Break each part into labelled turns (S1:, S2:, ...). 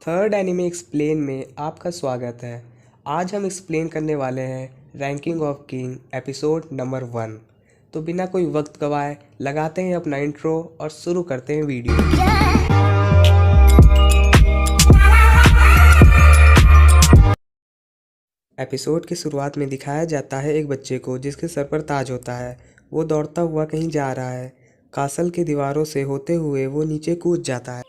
S1: Third anime explain में आपका स्वागत है। आज हम एक्सप्लेन करने वाले हैं ranking of king episode number 1। तो बिना कोई वक्त गवाए लगाते हैं अपना इंट्रो और शुरू करते हैं वीडियो। एपिसोड की शुरुआत में दिखाया जाता है एक बच्चे को जिसके सर पर ताज होता है। वो दौड़ता हुआ कहीं जा रहा है। कासल की दीवारों से होते हुए वो नीचे कूद जाता है।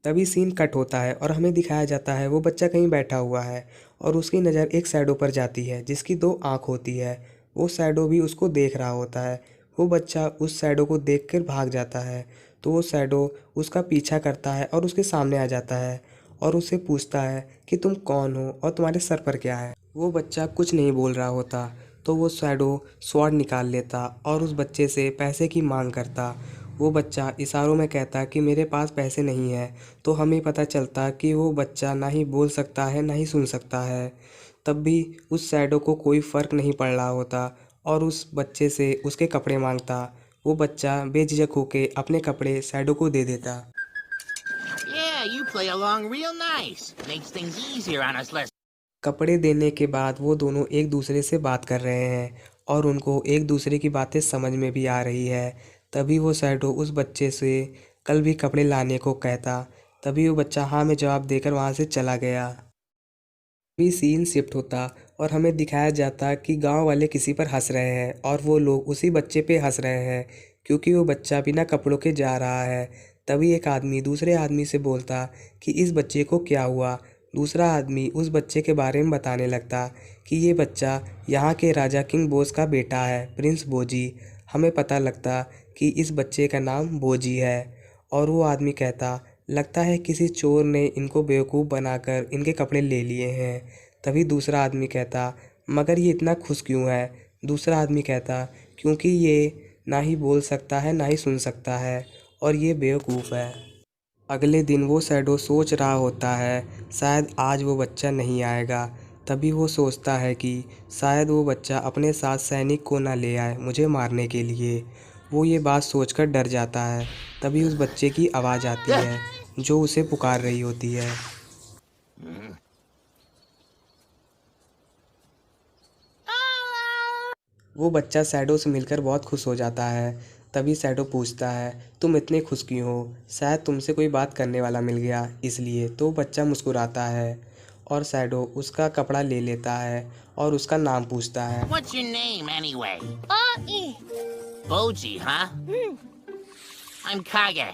S1: तभी सीन कट होता है और हमें दिखाया जाता है वो बच्चा कहीं बैठा हुआ है और उसकी नज़र एक शैडो पर जाती है जिसकी 2 आँख होती है। वो शैडो भी उसको देख रहा होता है। वो बच्चा उस शैडो को देखकर भाग जाता है तो वो शैडो उसका पीछा करता है और उसके सामने आ जाता है और उससे पूछता है कि तुम कौन हो और तुम्हारे सर पर क्या है। वो बच्चा कुछ नहीं बोल रहा होता तो वो शैडो स्वॉर्ड निकाल लेता और उस बच्चे से पैसे की मांग करता। वो बच्चा इशारों में कहता कि मेरे पास पैसे नहीं है। तो हमें पता चलता कि वो बच्चा ना ही बोल सकता है ना ही सुन सकता है। तब भी उस शैडो को कोई फ़र्क नहीं पड़ रहा होता और उस बच्चे से उसके कपड़े मांगता। वो बच्चा बेझिझक होके अपने कपड़े शैडो को दे देता।
S2: Yeah, you play along real nice. Makes things easier on us less.
S1: कपड़े देने के बाद वो दोनों एक दूसरे से बात कर रहे हैं और उनको एक दूसरे की बातें समझ में भी आ रही है। तभी वो शैडो उस बच्चे से कल भी कपड़े लाने को कहता। तभी वो बच्चा हाँ में जवाब देकर वहाँ से चला गया। भी सीन शिफ्ट होता और हमें दिखाया जाता कि गांव वाले किसी पर हंस रहे हैं और वो लोग उसी बच्चे पे हंस रहे हैं क्योंकि वो बच्चा बिना कपड़ों के जा रहा है। तभी एक आदमी दूसरे आदमी से बोलता कि इस बच्चे को क्या हुआ। दूसरा आदमी उस बच्चे के बारे में बताने लगता कि ये बच्चा यहाँ के राजा किंग बोस का बेटा है, प्रिंस बोजी। हमें पता लगता कि इस बच्चे का नाम बोजी है और वो आदमी कहता लगता है किसी चोर ने इनको बेवकूफ़ बनाकर इनके कपड़े ले लिए हैं। तभी दूसरा आदमी कहता मगर ये इतना खुश क्यों है। दूसरा आदमी कहता क्योंकि ये ना ही बोल सकता है ना ही सुन सकता है और ये बेवकूफ़ है। अगले दिन वो शैडो सोच रहा होता है शायद आज वो बच्चा नहीं आएगा। तभी वो सोचता है कि शायद वो बच्चा अपने साथ सैनिक को ना ले आए मुझे मारने के लिए। वो ये बात सोचकर डर जाता है। तभी उस बच्चे की आवाज़ आती है जो उसे पुकार रही होती है। वो बच्चा शैडो से मिलकर बहुत खुश हो जाता है। तभी शैडो पूछता है तुम इतने खुश क्यों हो। शायद तुमसे कोई बात करने वाला मिल गया इसलिए। तो बच्चा मुस्कुराता है और शैडो उसका कपड़ा ले लेता है और उसका नाम पूछता है।
S2: What's your name anyway?
S3: E.
S2: Boji, huh? I'm Kage.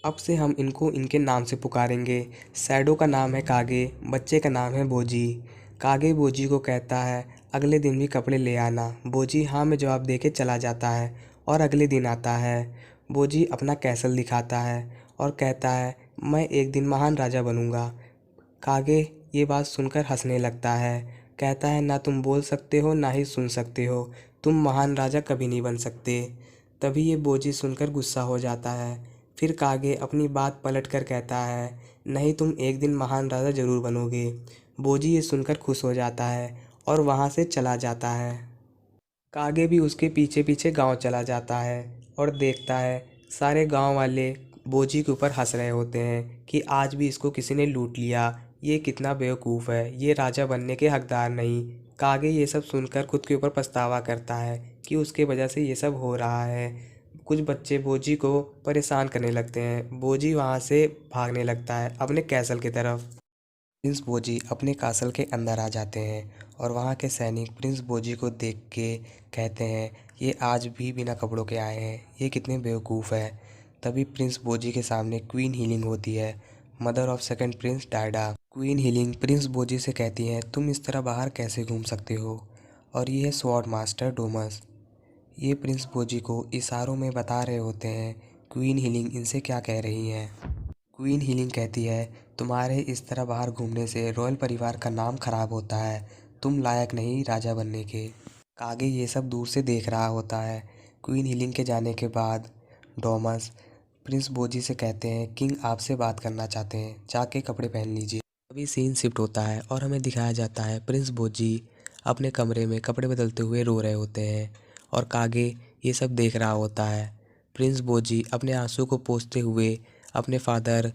S1: अब से हम इनको इनके नाम से पुकारेंगे। शैडो का नाम है कागे, बच्चे का नाम है बोजी। कागे बोजी को कहता है अगले दिन भी कपड़े ले आना। बोजी हाँ में जवाब देके चला जाता है और अगले दिन आता है। बोजी अपना कैसल दिखाता है और कहता है मैं एक दिन महान राजा बनूंगा। कागे ये बात सुनकर हंसने लगता है। कहता है ना तुम बोल सकते हो ना ही सुन सकते हो, तुम महान राजा कभी नहीं बन सकते। तभी ये बोझी सुनकर गुस्सा हो जाता है। फिर कागे अपनी बात पलट कर कहता है नहीं तुम एक दिन महान राजा ज़रूर बनोगे। बोझी ये सुनकर खुश हो जाता है और वहाँ से चला जाता है। कागे भी उसके पीछे पीछे गांव चला जाता है और देखता है सारे गांव वाले बोझी के ऊपर हंस रहे होते हैं कि आज भी इसको किसी ने लूट लिया, ये कितना बेवकूफ़ है, ये राजा बनने के हकदार नहीं। कागे ये सब सुनकर खुद के ऊपर पछतावा करता है कि उसके वजह से ये सब हो रहा है। कुछ बच्चे बोझी को परेशान करने लगते हैं। बोझी वहाँ से भागने लगता है अपने कैसल की तरफ। प्रिंस बोजी अपने कासल के अंदर आ जाते हैं और वहाँ के सैनिक प्रिंस बोजी को देख के कहते हैं ये आज भी बिना कपड़ों के आए हैं, ये कितने बेवकूफ़ है। तभी प्रिंस बोजी के सामने क्वीन हीलिंग होती है, मदर ऑफ सेकंड प्रिंस डायडा। क्वीन हीलिंग प्रिंस बोजी से कहती हैं तुम इस तरह बाहर कैसे घूम सकते हो। और ये है स्वॉर्ड मास्टर डोमस। ये प्रिंस बोजी को इशारों में बता रहे होते हैं क्वीन हीलिंग इनसे क्या कह रही हैं। क्वीन हीलिंग कहती है तुम्हारे इस तरह बाहर घूमने से रॉयल परिवार का नाम खराब होता है, तुम लायक नहीं राजा बनने के। कागे ये सब दूर से देख रहा होता है। क्वीन हीलिंग के जाने के बाद डोमस प्रिंस बोजी से कहते हैं किंग आपसे बात करना चाहते हैं, जाके कपड़े पहन लीजिए। अभी सीन शिफ्ट होता है और हमें दिखाया जाता है प्रिंस बोजी अपने कमरे में कपड़े बदलते हुए रो रहे होते हैं और कागे ये सब देख रहा होता है। प्रिंस बोजी अपने आंसू को पोंछते हुए अपने फादर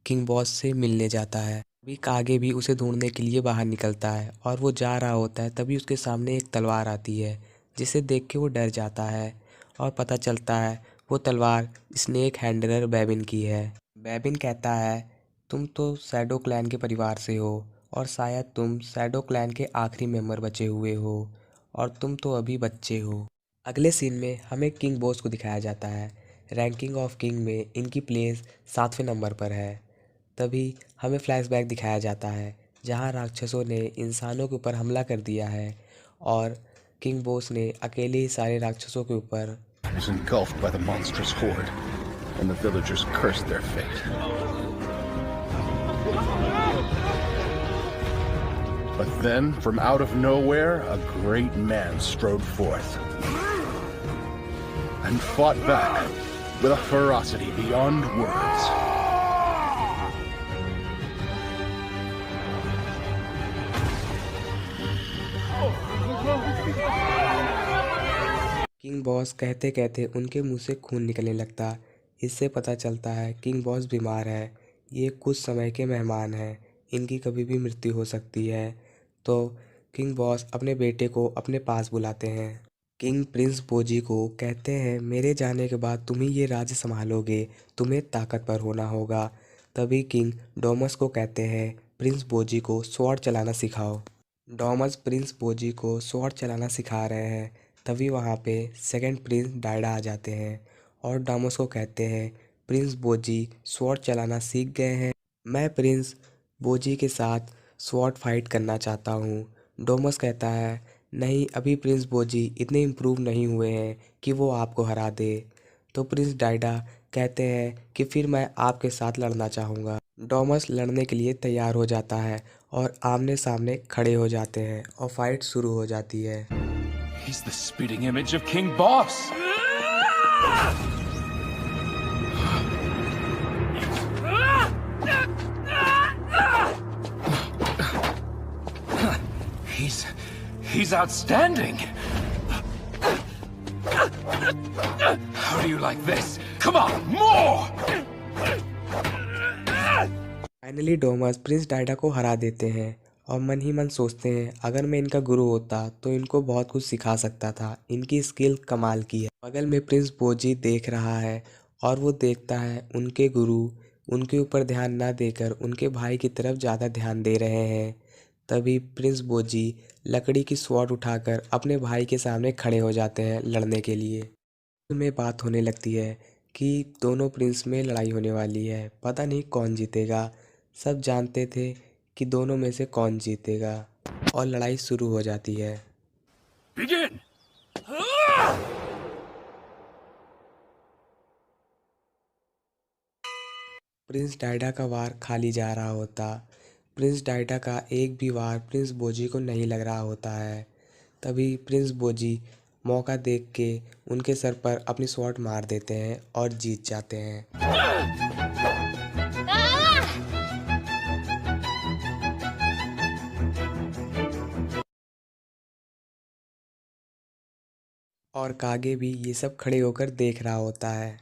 S1: किंग बॉस से मिलने जाता है। अभी कागे भी उसे ढूंढने के लिए बाहर निकलता है और वो जा रहा होता है, तभी उसके सामने एक तलवार आती है जिसे देख के वो डर जाता है और पता चलता है वो तलवार स्नेक हैंडलर बेबिन की है। बेबिन कहता है, तुम तो शैडो क्लैन के परिवार से हो और शायद तुम शैडो क्लैन के आखिरी मेंबर बचे हुए हो और तुम तो अभी बच्चे हो। अगले सीन में हमें किंग बॉस को दिखाया जाता है। रैंकिंग ऑफ किंग में इनकी प्लेस 7वें नंबर पर है। तभी हमें फ्लैशबैक दिखाया जाता है जहां राक्षसों ने इंसानों के ऊपर हमला कर दिया है और किंग बॉस ने अकेले ही सारे राक्षसों के ऊपर
S3: was engulfed by the monstrous horde, and the villagers cursed their fate. But then, from out of nowhere, a great man strode forth and fought back with a ferocity beyond words.
S1: King boss कहते कहते उनके मुंह से खून निकलने लगता। इससे पता चलता है किंग बॉस बीमार है, ये कुछ समय के मेहमान हैं, इनकी कभी भी मृत्यु हो सकती है। तो किंग बॉस अपने बेटे को अपने पास बुलाते हैं। किंग प्रिंस बोजी को कहते हैं, मेरे जाने के बाद तुम ही ये राज्य संभालोगे, तुम्हें ताकतवर होना होगा। तभी किंग डोमस को कहते हैं, प्रिंस बोजी को स्वॉर्ड चलाना सिखाओ। डॉमस प्रिंस बोजी को स्वॉर्ड चलाना सिखा रहे हैं। तभी वहाँ पे सेकंड प्रिंस डायडा आ जाते हैं और डॉमस को कहते हैं, प्रिंस बोजी स्वॉर्ड चलाना सीख गए हैं, मैं प्रिंस बोजी के साथ स्वॉर्ड फाइट करना चाहता हूँ। डोमस कहता है, नहीं, अभी प्रिंस बोजी इतने इम्प्रूव नहीं हुए हैं कि वो आपको हरा दे। तो प्रिंस डायडा कहते हैं कि फिर मैं आपके साथ लड़ना चाहूँगा। डॉमस लड़ने के लिए तैयार हो जाता है और आमने सामने खड़े हो जाते हैं और फाइट शुरू हो जाती है।
S3: He's the spitting image of King Boss! He's outstanding! How do you like this? Come on, more!
S1: Finally डोमस प्रिंस डायडा को हरा देते हैं और मन ही मन सोचते हैं, अगर मैं इनका गुरु होता तो इनको बहुत कुछ सिखा सकता था, इनकी स्किल कमाल की है। बगल में प्रिंस बोजी देख रहा है और वो देखता है उनके गुरु उनके ऊपर ध्यान ना देकर उनके भाई की तरफ ज़्यादा ध्यान दे रहे हैं। तभी प्रिंस बोजी लकड़ी की स्वॉर्ड उठाकर अपने भाई के सामने खड़े हो जाते हैं लड़ने के लिए। में बात होने लगती है कि दोनों प्रिंस में लड़ाई होने वाली है, पता नहीं कौन जीतेगा। सब जानते थे कि दोनों में से कौन जीतेगा और लड़ाई शुरू हो जाती है।
S3: Begin!
S1: प्रिंस डायडा का वार खाली जा रहा होता। प्रिंस डायडा का एक भी वार प्रिंस बोजी को नहीं लग रहा होता है। तभी प्रिंस बोजी मौका देख के उनके सर पर अपनी स्वॉर्ड मार देते हैं और जीत जाते हैं। और कागे भी ये सब खड़े होकर देख रहा होता है।